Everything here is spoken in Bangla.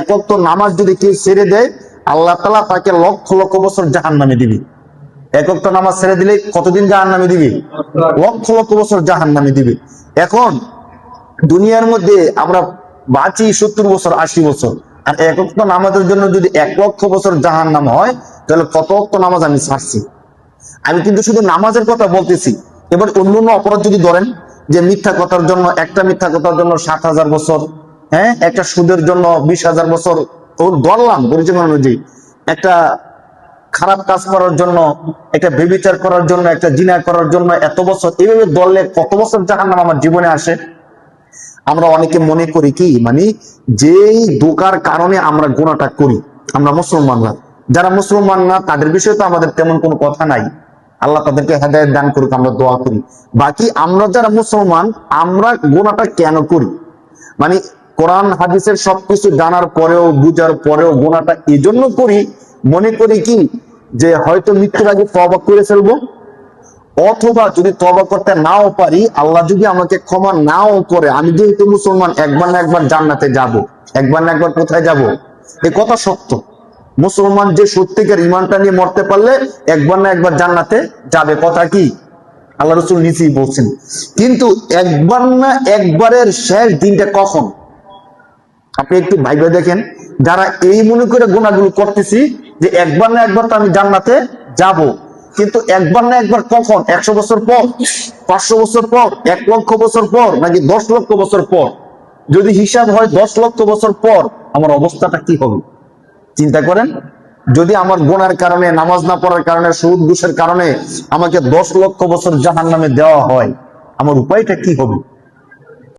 এক ওয়াক্ত নামাজ যদি কেউ ছেড়ে দেয়, আল্লাহ তাআলা তাকে লক্ষ লক্ষ বছর জাহান্নামে দিবে। এক ওয়াক্ত নামাজ ছেড়ে দিলে কতদিন জাহান্নামে দিবে? লক্ষ লক্ষ বছর জাহান্নামে দিবে। এখন দুনিয়ার মধ্যে আমরা বাঁচি 70 বছর 80 বছর, আর এক ওয়াক্ত নামাজের জন্য যদি 1 লক্ষ বছর জাহান্নাম হয়, তাহলে কত ওয়াক্ত নামাজ আমি ছাড়ছি? আমি কিন্তু শুধু নামাজের কথা বলতেছি। এবার অন্যান্য অপরাধ যদি ধরেন, যে মিথ্যা কথার জন্য, একটা মিথ্যা কথার জন্য 7,000 বছর, হ্যাঁ, একটা সুদের জন্য 20,000 বছর, ধরলাম পরিচয় অনুযায়ী। একটা খারাপ কাজ করার জন্য, একটা ব্যভিচার করার জন্য, একটা জিনা করার জন্য এত বছর, এইভাবে ধরলে কত বছর জাহান্নাম আমার জীবনে আসে? আমরা অনেকে মনে করি কি, মানে যেই ধোঁকার কারণে আমরা গুনাহটা করি, আমরা মুসলমানরা, যারা মুসলমান না তাদের বিষয়ে তো আমাদের তেমন কোনো কথা নাই, আল্লাহ তাদেরকে হেদায়েত দান করুক, আমরা দোয়া করি। বাকি আমরা যারা মুসলমান, আমরা গুনাহটা কেন করি? মানে কোরআন হাদিসের সবকিছু জানার পরেও, বুঝার পরেও গুনাহটা এজন্য করি, মনে করি কি, যে হয়তো মৃত্যুর আগে তওবা করে ফেলবো, অথবা যদি তওবা করতে নাও পারি, আল্লাহ যদি আমাকে ক্ষমা নাও করে, আমি যেহেতু মুসলমান, একবার না একবার জান্নাতে যাব, একবার না একবার কোথায় যাব? এই কথা সত্য। মুসলমান যে সত্যিকার ইমানটা নিয়ে মরতে পারলে একবার না একবার জান্নাতে যাবে, কথা কি আল্লাহ রাসূল নিজেই বলছেন। কিন্তু একবার না একবারের শেষ দিনটা কখন? আপনি একটু ভাইবে দেখেন, যারা এই মনে করে গুনাহগুলো করতেছি যে একবার না একবার তো আমি জান্নাতে যাব, কিন্তু একবার না একবার কখন? 100 বছর পর, 500 বছর পর, 1 লক্ষ বছর পর, নাকি 10 লক্ষ বছর পর? যদি হিসাব হয় 10 লক্ষ বছর পর, আমার অবস্থাটা কি হবে চিন্তা করেন। যদি আমার গুনার কারণে, নামাজ না পড়ার কারণে, সুদ ঘুষের কারণে আমাকে 10 লক্ষ বছর জাহান্নামে দেওয়া হয়, আমার উপায়টা কি হবে?